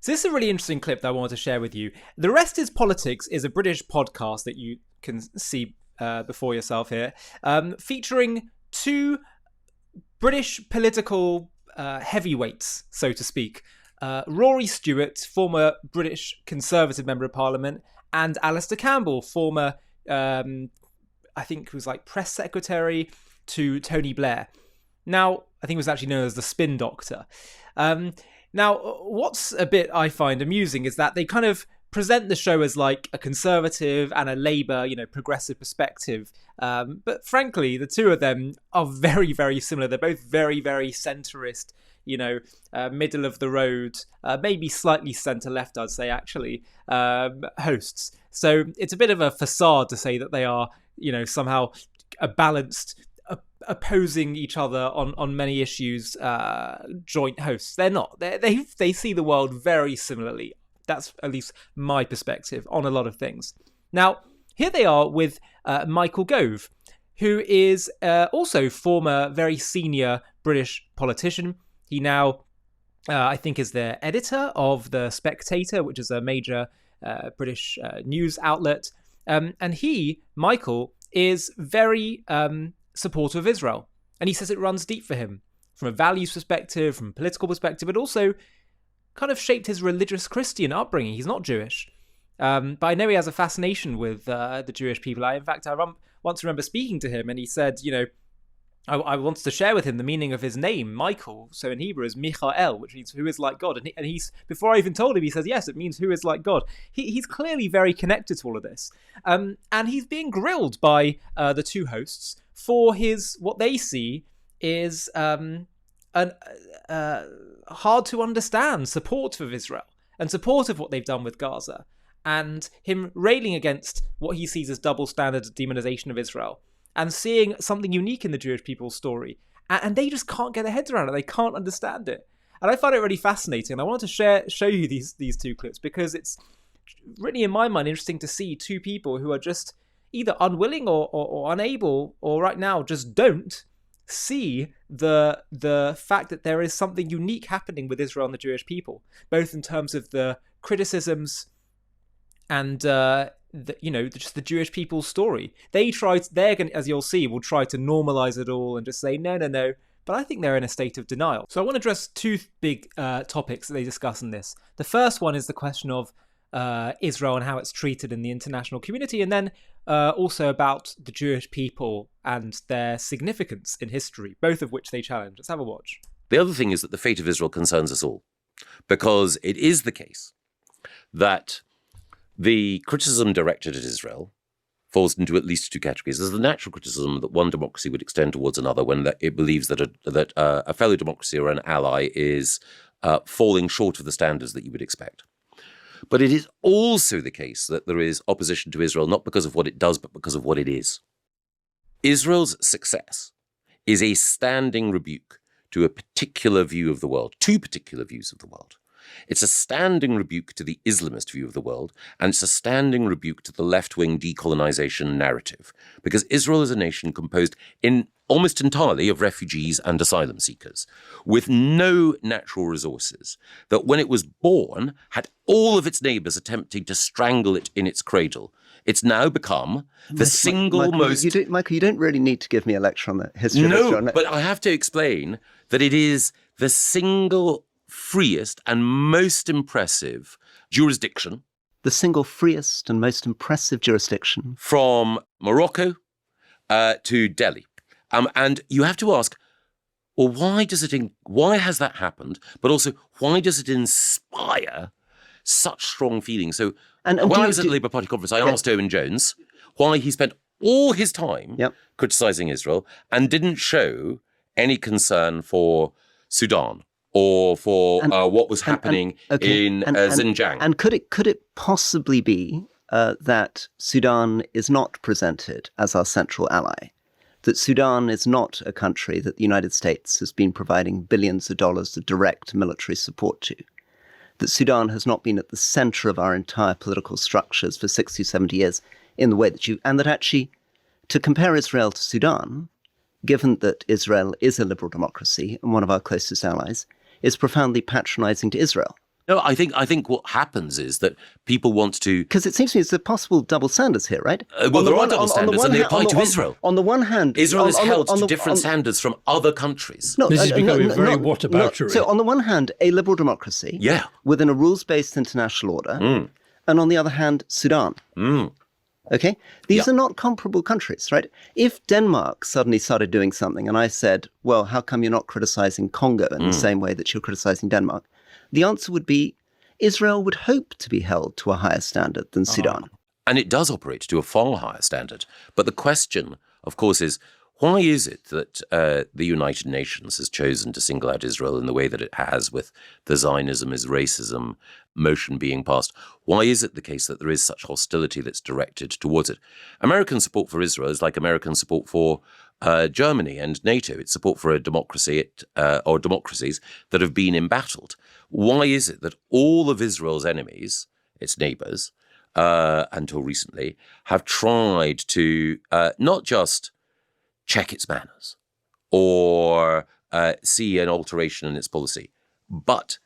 So this is a really interesting clip that I wanted to share with you. The Rest is Politics is a British podcast that you can see before yourself here, featuring two British political heavyweights, so to speak. Rory Stewart, former British Conservative Member of Parliament, and Alistair Campbell, former, I think he was like press secretary to Tony Blair. Now, I think it was actually known as the Spin Doctor. Now, what's a bit I find amusing is that they kind of present the show as like a Conservative and a Labour, progressive perspective. But frankly, the two of them are very, very similar. They're both very, very centrist, middle of the road, maybe slightly centre-left, I'd say, actually, hosts. So it's a bit of a facade to say that they are, somehow a balanced, opposing each other on many issues, joint hosts. They're not. They see the world very similarly. That's at least my perspective on a lot of things. Now, here they are with Michael Gove, who is also former very senior British politician. He now, I think, is the editor of The Spectator, which is a major British news outlet. And Michael, is very supportive of Israel. And he says it runs deep for him from a values perspective, from a political perspective, but also kind of shaped his religious Christian upbringing. He's not Jewish. But I know he has a fascination with the Jewish people. I once remember speaking to him and he said, I wanted to share with him the meaning of his name, Michael. So in Hebrew is Michael, which means who is like God. And he's before I even told him, he says, yes, it means who is like God. He's clearly very connected to all of this. And he's being grilled by the two hosts for what they see is hard to understand support of Israel and support of what they've done with Gaza, and him railing against what he sees as double standard demonization of Israel, and seeing something unique in the Jewish people's story. And they just can't get their heads around it. They can't understand it. And I find it really fascinating. And I wanted to show you these two clips because it's really, in my mind, interesting to see two people who are just either unwilling or unable, or right now just don't see the fact that there is something unique happening with Israel and the Jewish people, both in terms of the criticisms and just the Jewish people's story. They're going, as you'll see, will try to normalize it all and just say no. But I think they're in a state of denial. So I want to address two big topics that they discuss in this. The first one is the question of Israel and how it's treated in the international community, and then also about the Jewish people and their significance in history, both of which they challenge. Let's have a watch. The other thing is that the fate of Israel concerns us all, because it is the case that the criticism directed at Israel falls into at least two categories. There's the natural criticism that one democracy would extend towards another when it believes that a fellow democracy or an ally is falling short of the standards that you would expect. But it is also the case that there is opposition to Israel, not because of what it does, but because of what it is. Israel's success is a standing rebuke to a particular view of the world, two particular views of the world. It's a standing rebuke to the Islamist view of the world, and it's a standing rebuke to the left-wing decolonization narrative, because Israel is a nation composed almost entirely of refugees and asylum seekers, with no natural resources, that when it was born had all of its neighbors attempting to strangle it in its cradle. It's now become the single most... Michael, you don't really need to give me a lecture on the history of Israel. No, but I have to explain that it is the single freest and most impressive jurisdiction. The single freest and most impressive jurisdiction. From Morocco to Delhi. And you have to ask, well, why has that happened? But also, why does it inspire such strong feelings? So when I was at the Labour Party conference, I asked Owen Jones why he spent all his time criticising Israel and didn't show any concern for Sudan or for what was happening in Xinjiang. And could it possibly be that Sudan is not presented as our central ally? That Sudan is not a country that the United States has been providing billions of dollars of direct military support to? That Sudan has not been at the center of our entire political structures for 60, 70 years in the way that and that actually, to compare Israel to Sudan, given that Israel is a liberal democracy and one of our closest allies, is profoundly patronizing to Israel. No, I think what happens is that people want to. Because it seems to me there's possible double standards here, right? There are double standards, and they apply to Israel. On the one hand, Israel is held to different standards from other countries. No, this is becoming very whataboutery. So on the one hand, a liberal democracy, within a rules-based international order, and on the other hand, Sudan. Okay, these are not comparable countries, right? If Denmark suddenly started doing something, and I said, "Well, how come you're not criticizing Congo in the same way that you're criticizing Denmark?" The answer would be, Israel would hope to be held to a higher standard than Sudan. And it does operate to a far higher standard. But the question, of course, is why is it that the United Nations has chosen to single out Israel in the way that it has, with the Zionism is racism motion being passed? Why is it the case that there is such hostility that's directed towards it? American support for Israel is like American support for Germany and NATO. It's support for a democracy or democracies that have been embattled. Why is it that all of Israel's enemies, its neighbors, until recently, have tried to not just check its manners or see an alteration in its policy, but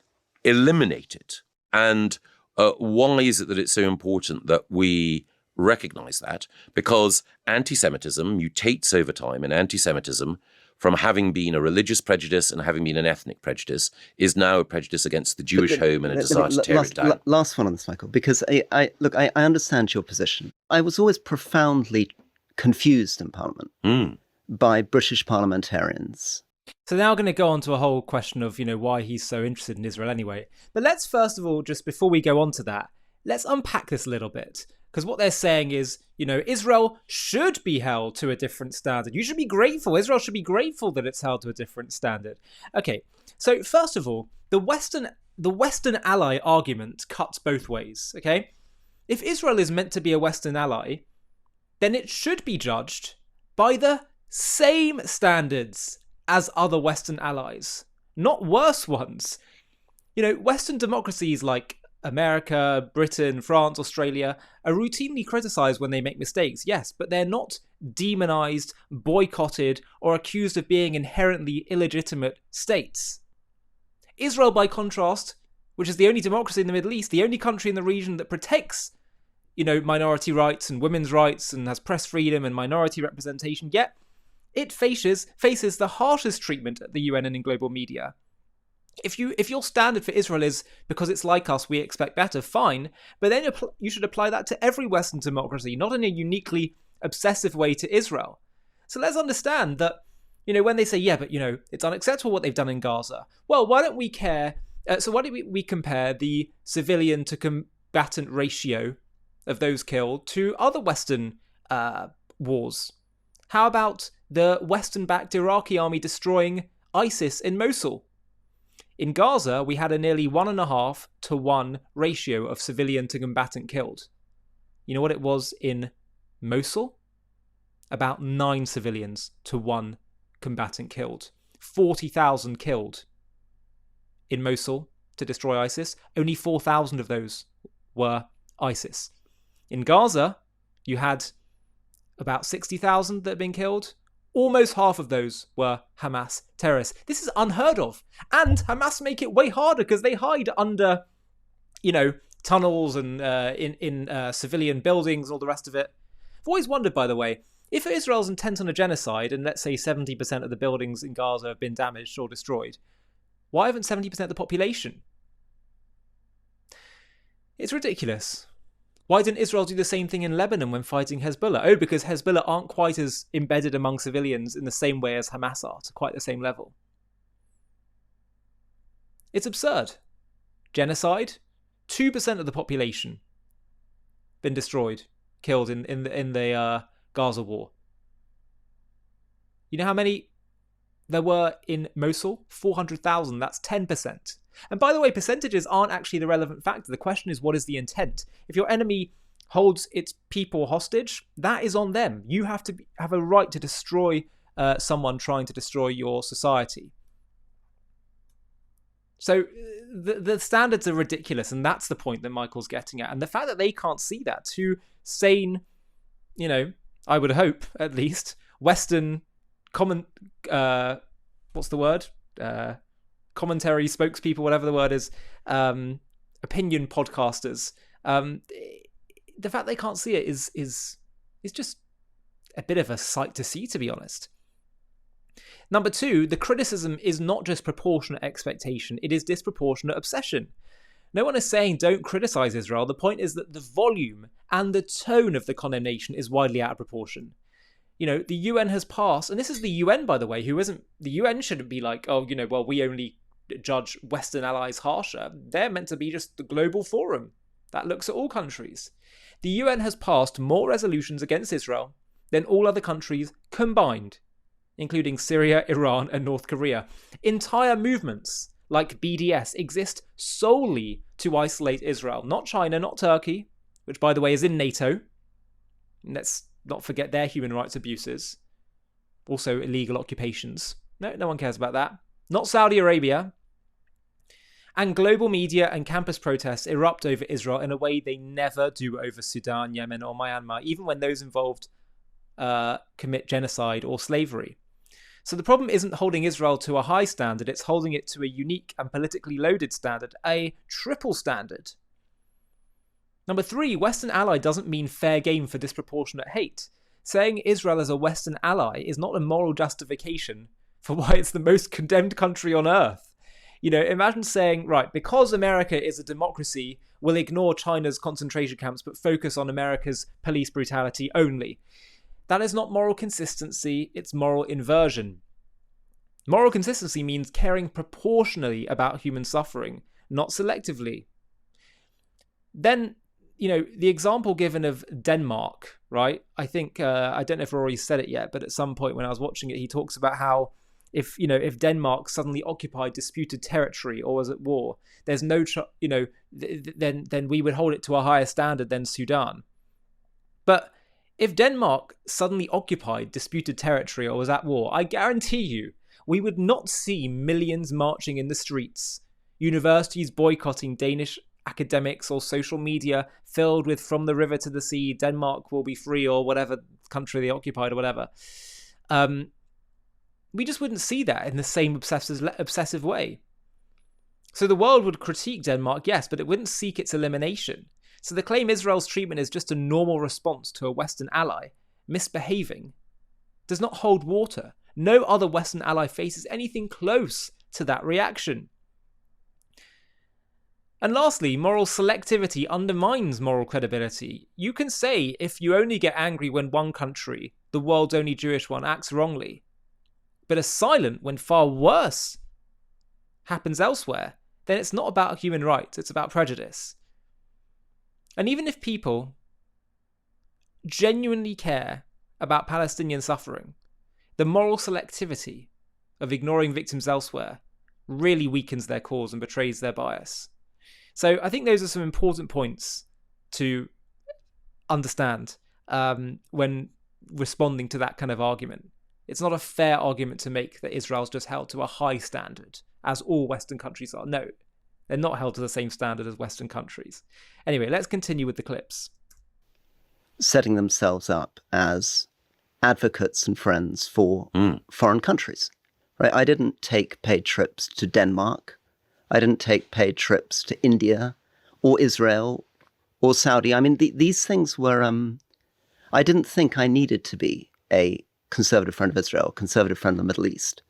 eliminate it? And why is it that it's so important that we recognize that? Because anti-Semitism mutates over time, and anti-Semitism, from having been a religious prejudice and having been an ethnic prejudice, is now a prejudice against the Jewish home and a desire to tear it down. Last one on this, Michael, because I understand your position. I was always profoundly confused in Parliament by British parliamentarians. So now I'm going to go on to a whole question of, why he's so interested in Israel anyway. But let's first of all, just before we go on to that, let's unpack this a little bit. Because what they're saying is, Israel should be held to a different standard. You should be grateful. Israel should be grateful that it's held to a different standard. Okay, so first of all, the Western ally argument cuts both ways, okay? If Israel is meant to be a Western ally, then it should be judged by the same standards as other Western allies, not worse ones. Western democracies like America, Britain, France, Australia are routinely criticised when they make mistakes, yes, but they're not demonised, boycotted, or accused of being inherently illegitimate states. Israel, by contrast, which is the only democracy in the Middle East, the only country in the region that protects, minority rights and women's rights and has press freedom and minority representation, yet it faces the harshest treatment at the UN and in global media. If your standard for Israel is because it's like us, we expect better, fine. But then you should apply that to every Western democracy, not in a uniquely obsessive way to Israel. So let's understand that, when they say, but, it's unacceptable what they've done in Gaza. Well, why don't we care? So why don't we compare the civilian to combatant ratio of those killed to other Western wars? How about the Western-backed Iraqi army destroying ISIS in Mosul? In Gaza, we had a nearly 1.5 to 1 ratio of civilian to combatant killed. You know what it was in Mosul? About 9 civilians to 1 combatant killed. 40,000 killed in Mosul to destroy ISIS. Only 4,000 of those were ISIS. In Gaza, you had about 60,000 that had been killed. Almost half of those were Hamas terrorists. This is unheard of. And Hamas make it way harder because they hide under, tunnels and in civilian buildings, all the rest of it. I've always wondered, by the way, if Israel's intent on a genocide and let's say 70% of the buildings in Gaza have been damaged or destroyed, why haven't 70% of the population? It's ridiculous. Why didn't Israel do the same thing in Lebanon when fighting Hezbollah? Oh, because Hezbollah aren't quite as embedded among civilians in the same way as Hamas are, to quite the same level. It's absurd. Genocide, 2% of the population been destroyed, killed in the Gaza war. You know how many there were in Mosul? 400,000. That's 10%. And by the way, percentages aren't actually the relevant factor. The question is, what is the intent? If your enemy holds its people hostage, that is on them. You have to have a right to destroy someone trying to destroy your society. So the standards are ridiculous, and that's the point that Michael's getting at. And the fact that they can't see that, two sane, I would hope at least, Western commentary spokespeople, whatever the word is, opinion podcasters, the fact they can't see it is just a bit of a sight to see, to be honest. Number two, the criticism is not just proportionate expectation, it is disproportionate obsession. No one is saying don't criticize Israel. The point is that the volume and the tone of the condemnation is widely out of proportion. You know, the UN has passed, and this is the UN, by the way, the UN shouldn't be like, oh, you know, well, we only judge Western allies harsher. They're meant to be just the global forum that looks at all countries. The UN has passed more resolutions against Israel than all other countries combined, including Syria, Iran, and North Korea. Entire movements like BDS exist solely to isolate Israel, not China, not Turkey, which, by the way, is in NATO. Let's not forget their human rights abuses, also illegal occupations. No one cares about that. Not Saudi Arabia. And global media and campus protests erupt over Israel in a way they never do over Sudan, Yemen, or Myanmar, even when those involved commit genocide or slavery. So the problem isn't holding Israel to a high standard, it's holding it to a unique and politically loaded standard, a triple standard. Number three, Western ally doesn't mean fair game for disproportionate hate. Saying Israel is a Western ally is not a moral justification for why it's the most condemned country on earth. You know, imagine saying, right, because America is a democracy, we'll ignore China's concentration camps but focus on America's police brutality only. That is not moral consistency, it's moral inversion. Moral consistency means caring proportionally about human suffering, not selectively. Then, you know, the example given of Denmark, right? I think, I don't know if Rory said it yet, but at some point when I was watching it, he talks about how if Denmark suddenly occupied disputed territory or was at war, there's no, then we would hold it to a higher standard than Sudan. But if Denmark suddenly occupied disputed territory or was at war, I guarantee you, we would not see millions marching in the streets, universities boycotting Danish academics, or social media filled with "from the river to the sea, Denmark will be free," or whatever country they occupied or whatever. We just wouldn't see that in the same obsessive way. So the world would critique Denmark, yes, but it wouldn't seek its elimination. So the claim Israel's treatment is just a normal response to a Western ally misbehaving does not hold water. No other Western ally faces anything close to that reaction. And lastly, moral selectivity undermines moral credibility. You can say if you only get angry when one country, the world's only Jewish one, acts wrongly, but are silent when far worse happens elsewhere, then it's not about human rights, it's about prejudice. And even if people genuinely care about Palestinian suffering, the moral selectivity of ignoring victims elsewhere really weakens their cause and betrays their bias. So I think those are some important points to understand when responding to that kind of argument. It's not a fair argument to make that Israel's just held to a high standard, as all Western countries are. No, they're not held to the same standard as Western countries. Anyway, let's continue with the clips. Setting themselves up as advocates and friends for foreign countries. Right? I didn't take paid trips to Denmark. I didn't take paid trips to India or Israel or Saudi. I mean, these things were... I didn't think I needed to be a conservative friend of Israel, conservative friend of the Middle East.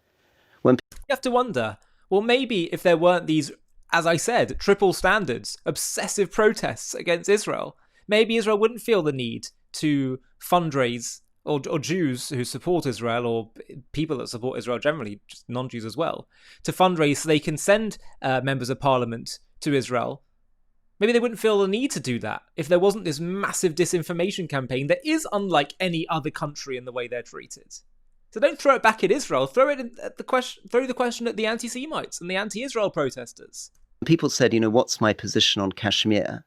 You have to wonder, well, maybe if there weren't these, as I said, triple standards, obsessive protests against Israel, maybe Israel wouldn't feel the need to fundraise, or Jews who support Israel, or people that support Israel generally, just non-Jews as well, to fundraise so they can send members of parliament to Israel. Maybe they wouldn't feel the need to do that if there wasn't this massive disinformation campaign that is unlike any other country in the way they're treated. So don't throw it back at Israel. Throw the question at the anti-Semites and the anti-Israel protesters. People said, what's my position on Kashmir?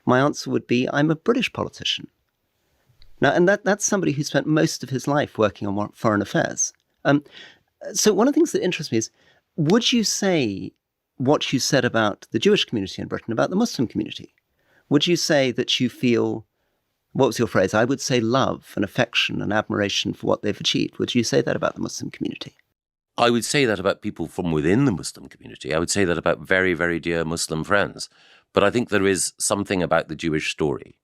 My answer would be, I'm a British politician. Now, and that's somebody who spent most of his life working on foreign affairs. So one of the things that interests me is, would you say what you said about the Jewish community in Britain, about the Muslim community? Would you say that you feel, what was your phrase? I would say love and affection and admiration for what they've achieved. Would you say that about the Muslim community? I would say that about people from within the Muslim community. I would say that about very, very dear Muslim friends. But I think there is something about the Jewish story,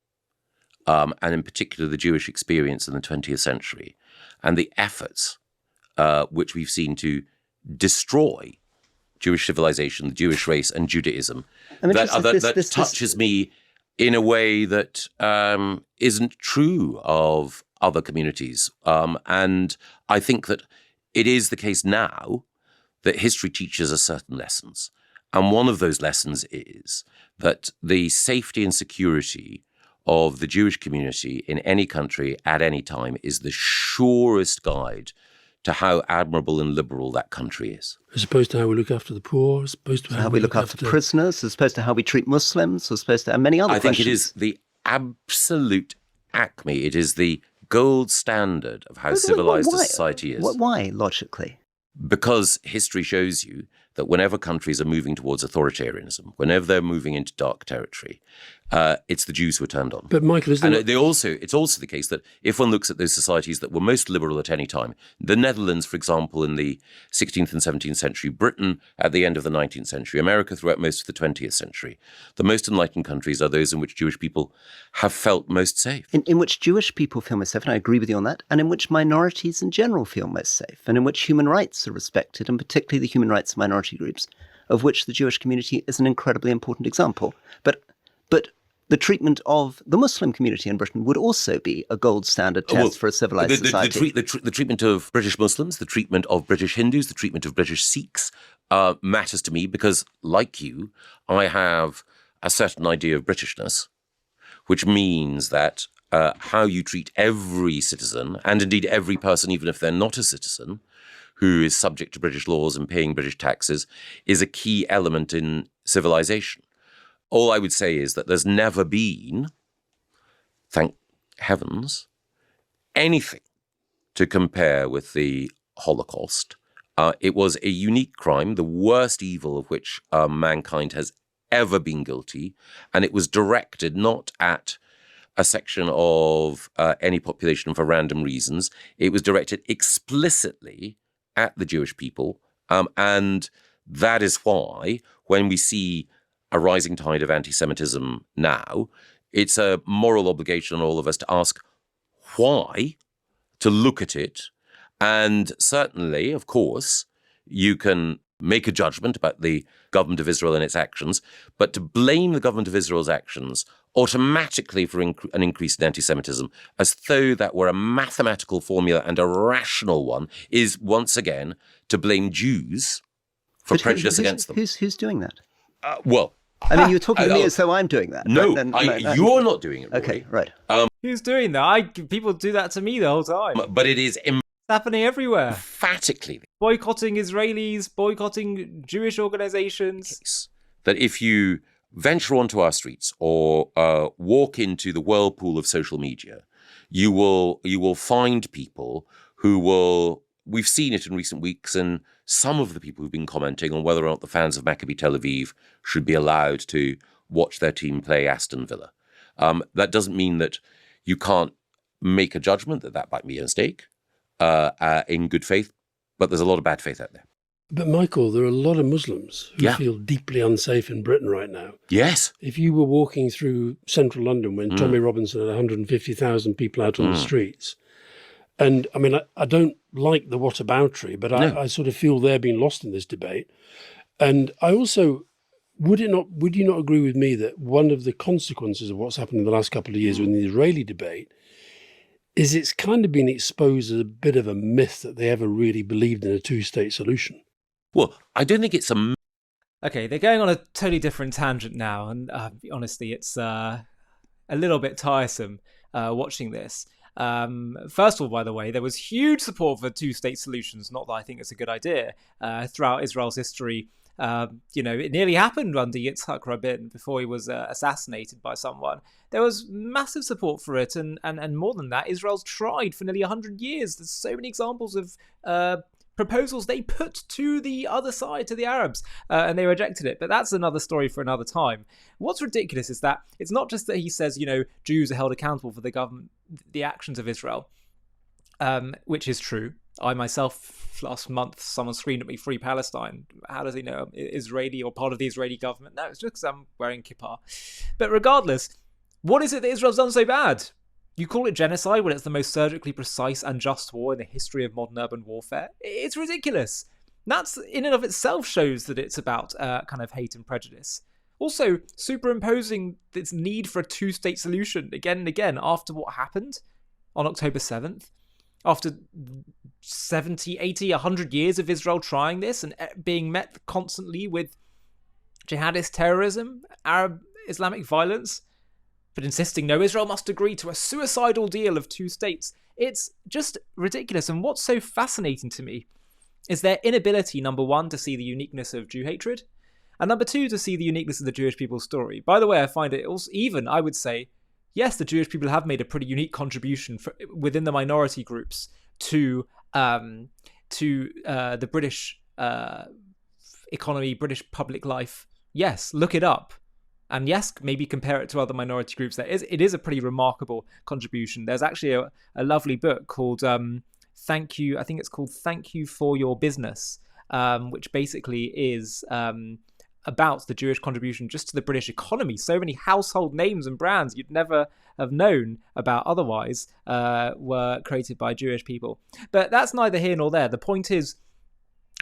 and in particular the Jewish experience in the 20th century, and the efforts which we've seen to destroy Jewish civilization, the Jewish race, and Judaism, that touches me in a way that isn't true of other communities. And I think that it is the case now that history teaches us certain lessons. And one of those lessons is that the safety and security of the Jewish community in any country at any time is the surest guide to how admirable and liberal that country is. As opposed to how we look after the poor, as opposed to how we look after prisoners, as opposed to how we treat Muslims, as opposed to and many other questions. I think it is the absolute acme. It is the gold standard of how civilized a society is. Why, logically? Because history shows you that whenever countries are moving towards authoritarianism, whenever they're moving into dark territory, it's the Jews who are turned on. But Michael, it's also the case that if one looks at those societies that were most liberal at any time, the Netherlands, for example, in the 16th and 17th century, Britain at the end of the 19th century, America throughout most of the 20th century, the most enlightened countries are those in which Jewish people have felt most safe. In which Jewish people feel most safe, and I agree with you on that, and in which minorities in general feel most safe, and in which human rights are respected, and particularly the human rights of minority groups, of which the Jewish community is an incredibly important example. But the treatment of the Muslim community in Britain would also be a gold standard test for a civilized society. The treatment of British Muslims, the treatment of British Hindus, the treatment of British Sikhs matters to me because, like you, I have a certain idea of Britishness, which means that how you treat every citizen, and indeed every person, even if they're not a citizen, who is subject to British laws and paying British taxes, is a key element in civilization. All I would say is that there's never been, thank heavens, anything to compare with the Holocaust. It was a unique crime, the worst evil of which mankind has ever been guilty, and it was directed not at a section of any population for random reasons. It was directed explicitly at the Jewish people, and that is why when we see a rising tide of anti-Semitism now, it's a moral obligation on all of us to ask why, to look at it, and certainly, of course, you can make a judgment about the government of Israel and its actions, but to blame the government of Israel's actions automatically for an increase in anti-Semitism, as though that were a mathematical formula and a rational one, is once again to blame Jews for prejudice against them. Who's doing that? I mean, you're talking to me as though I'm doing that. No, you're not doing it, Rory. Okay, right. Who's doing that? People do that to me the whole time. But it is it's happening everywhere. Emphatically. Boycotting Israelis, boycotting Jewish organizations. That if you venture onto our streets or walk into the whirlpool of social media, you will find people who will. We've seen it in recent weeks, and some of the people who've been commenting on whether or not the fans of Maccabi Tel Aviv should be allowed to watch their team play Aston Villa. That doesn't mean that you can't make a judgment that might be a mistake in good faith, but there's a lot of bad faith out there. But Michael, there are a lot of Muslims who feel deeply unsafe in Britain right now. Yes. If you were walking through central London when Tommy Robinson had 150,000 people out on the streets, and I mean, I don't like the whataboutery, but I sort of feel they're being lost in this debate. And I also, would you not agree with me that one of the consequences of what's happened in the last couple of years with the Israeli debate is it's kind of been exposed as a bit of a myth that they ever really believed in a two-state solution? Well, I don't think it's a... Okay, they're going on a totally different tangent now, and honestly, it's a little bit tiresome watching this. First of all, by the way, there was huge support for two-state solutions. Not that I think it's a good idea. Throughout Israel's history, it nearly happened under Yitzhak Rabin before he was assassinated by someone. There was massive support for it, and more than that, Israel's tried for nearly 100 years. There's so many examples of proposals they put to the other side, to the Arabs, and they rejected it. But that's another story for another time. What's ridiculous is that it's not just that he says, Jews are held accountable for the actions of Israel, which is true. I myself, last month, someone screamed at me, "Free Palestine." How does he know I'm Israeli or part of the Israeli government? No, it's just because I'm wearing kippah. But regardless, what is it that Israel's done so bad? You call it genocide when it's the most surgically precise and just war in the history of modern urban warfare? It's ridiculous. That's, in and of itself, shows that it's about kind of hate and prejudice. Also, superimposing its need for a two-state solution again and again after what happened on October 7th, after 70, 80, 100 years of Israel trying this and being met constantly with jihadist terrorism, Arab Islamic violence, but insisting no, Israel must agree to a suicidal deal of two states. It's just ridiculous. And what's so fascinating to me is their inability, number one, to see the uniqueness of Jew hatred, and number two, to see the uniqueness of the Jewish people's story. By the way, I find it also, even, I would say, yes, the Jewish people have made a pretty unique contribution within the minority groups to the British economy, British public life. Yes, look it up. And yes, maybe compare it to other minority groups. It is a pretty remarkable contribution. There's actually a lovely book called Thank You. I think it's called Thank You for Your Business, which basically is about the Jewish contribution just to the British economy. So many household names and brands you'd never have known about otherwise were created by Jewish people. But that's neither here nor there. The point is,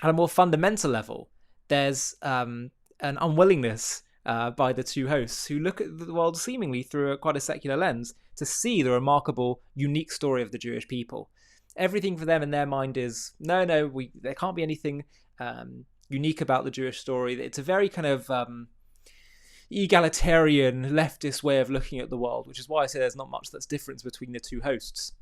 at a more fundamental level, there's an unwillingness by the two hosts who look at the world seemingly through quite a secular lens to see the remarkable, unique story of the Jewish people. Everything for them in their mind is, no, there can't be anything unique about the Jewish story. It's a very kind of egalitarian, leftist way of looking at the world, which is why I say there's not much that's difference between the two hosts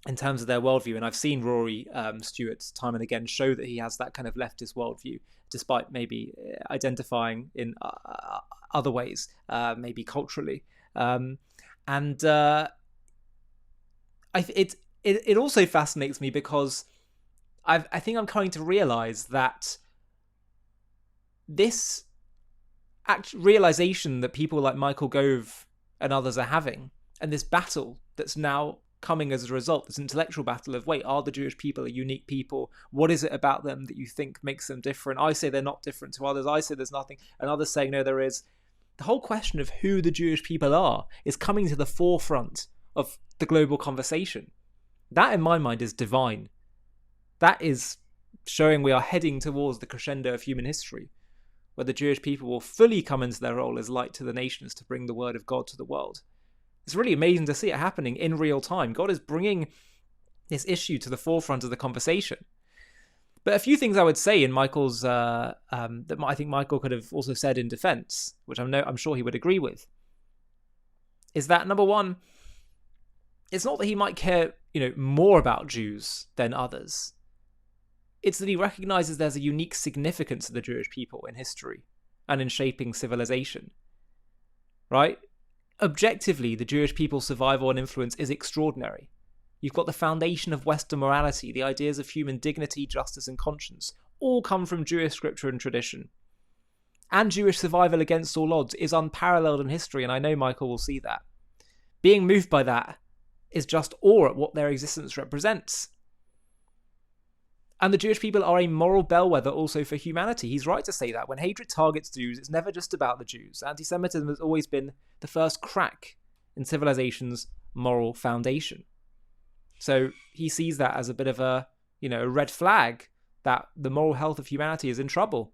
in terms of their worldview. And I've seen Rory Stewart time and again show that he has that kind of leftist worldview, despite maybe identifying in other ways, maybe culturally. It also fascinates me because I think I'm coming to realize that this realization that people like Michael Gove and others are having, and this battle that's now coming as a result, this intellectual battle of, wait, are the Jewish people a unique people? What is it about them that you think makes them different? I say they're not different to others. I say there's nothing. And others saying, no, there is. The whole question of who the Jewish people are is coming to the forefront of the global conversation. That, in my mind, is divine. That is showing we are heading towards the crescendo of human history, where the Jewish people will fully come into their role as light to the nations to bring the word of God to the world. It's really amazing to see it happening in real time. God is bringing this issue to the forefront of the conversation. But a few things I would say in Michael's, that I think Michael could have also said in defense, which I'm sure he would agree with, is that, number one, it's not that he might care, more about Jews than others. It's that he recognizes there's a unique significance to the Jewish people in history and in shaping civilization, right? Objectively, the Jewish people's survival and influence is extraordinary. You've got the foundation of Western morality, the ideas of human dignity, justice, and conscience, all come from Jewish scripture and tradition. And Jewish survival against all odds is unparalleled in history, and I know Michael will see that. Being moved by that is just awe at what their existence represents. And the Jewish people are a moral bellwether also for humanity. He's right to say that. When hatred targets Jews, it's never just about the Jews. Anti-Semitism has always been the first crack in civilization's moral foundation. So he sees that as a bit of a red flag that the moral health of humanity is in trouble.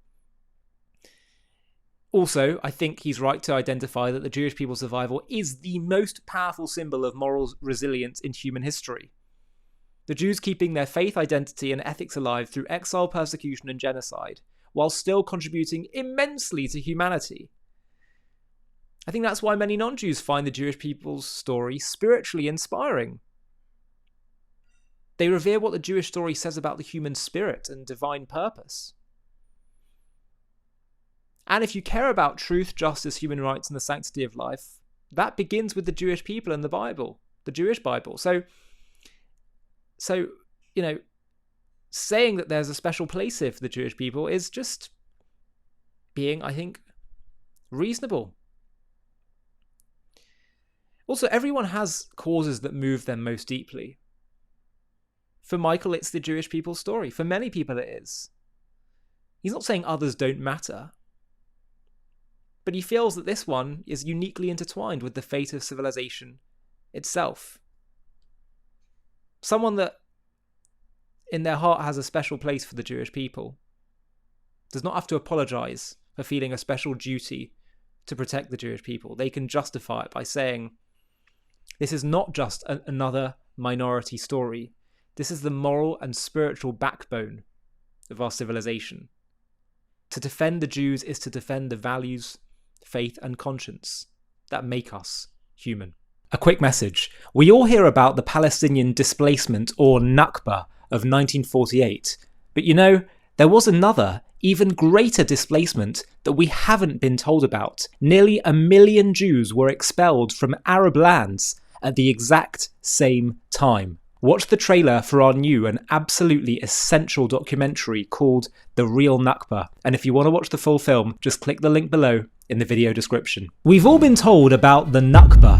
Also, I think he's right to identify that the Jewish people's survival is the most powerful symbol of moral resilience in human history. The Jews keeping their faith, identity, and ethics alive through exile, persecution, and genocide, while still contributing immensely to humanity. I think that's why many non-Jews find the Jewish people's story spiritually inspiring. They revere what the Jewish story says about the human spirit and divine purpose. And if you care about truth, justice, human rights, and the sanctity of life, that begins with the Jewish people and the Bible, the Jewish Bible. So, saying that there's a special place here for the Jewish people is just being, I think, reasonable. Also, everyone has causes that move them most deeply. For Michael, it's the Jewish people's story. For many people, it is. He's not saying others don't matter, but he feels that this one is uniquely intertwined with the fate of civilization itself. Someone that in their heart has a special place for the Jewish people does not have to apologize for feeling a special duty to protect the Jewish people. They can justify it by saying, this is not just another minority story. This is the moral and spiritual backbone of our civilization. To defend the Jews is to defend the values, faith, and conscience that make us human. A quick message. We all hear about the Palestinian displacement, or Nakba, of 1948. But you know, there was another, even greater displacement that we haven't been told about. Nearly 1 million Jews were expelled from Arab lands at the exact same time. Watch the trailer for our new and absolutely essential documentary called The Real Nakba. And if you want to watch the full film, just click the link below in the video description. We've all been told about the Nakba,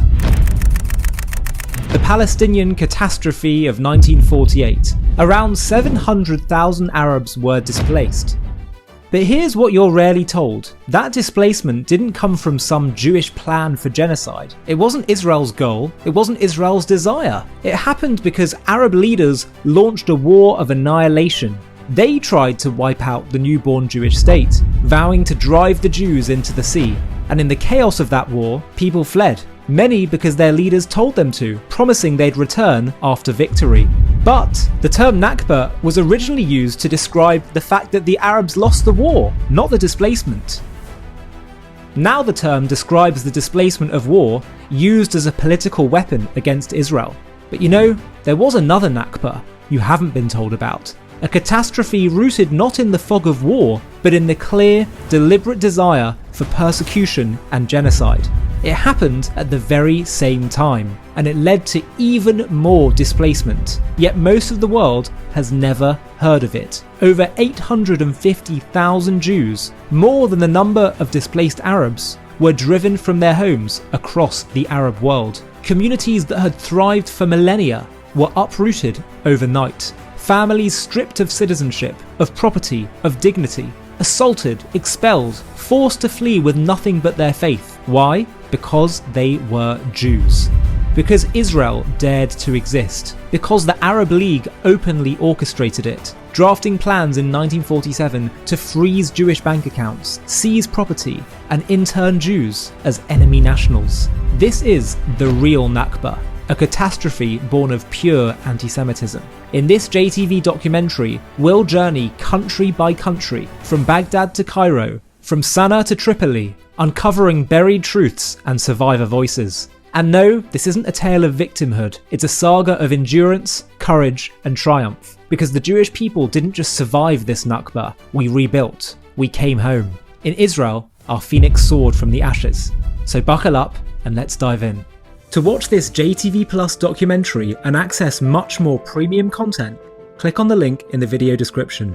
the Palestinian catastrophe of 1948. Around 700,000 Arabs were displaced. But here's what you're rarely told. That displacement didn't come from some Jewish plan for genocide. It wasn't Israel's goal. It wasn't Israel's desire. It happened because Arab leaders launched a war of annihilation. They tried to wipe out the newborn Jewish state, vowing to drive the Jews into the sea. And in the chaos of that war, people fled. Many because their leaders told them to, promising they'd return after victory. But the term Nakba was originally used to describe the fact that the Arabs lost the war, not the displacement. Now the term describes the displacement of war used as a political weapon against Israel. But you know, there was another Nakba you haven't been told about. A catastrophe rooted not in the fog of war, but in the clear, deliberate desire for persecution and genocide. It happened at the very same time, and it led to even more displacement. Yet most of the world has never heard of it. Over 850,000 Jews, more than the number of displaced Arabs, were driven from their homes across the Arab world. Communities that had thrived for millennia were uprooted overnight. Families stripped of citizenship, of property, of dignity, assaulted, expelled, forced to flee with nothing but their faith. Why? Because they were Jews. Because Israel dared to exist. Because the Arab League openly orchestrated it, drafting plans in 1947 to freeze Jewish bank accounts, seize property, and intern Jews as enemy nationals. This is the real Nakba, a catastrophe born of pure anti-Semitism. In this JTV documentary, we'll journey country by country, from Baghdad to Cairo, from Sana'a to Tripoli, uncovering buried truths and survivor voices. And no, this isn't a tale of victimhood, it's a saga of endurance, courage, and triumph. Because the Jewish people didn't just survive this Nakba, we rebuilt, we came home. In Israel, our phoenix soared from the ashes. So buckle up and let's dive in. To watch this JTV Plus documentary and access much more premium content, click on the link in the video description.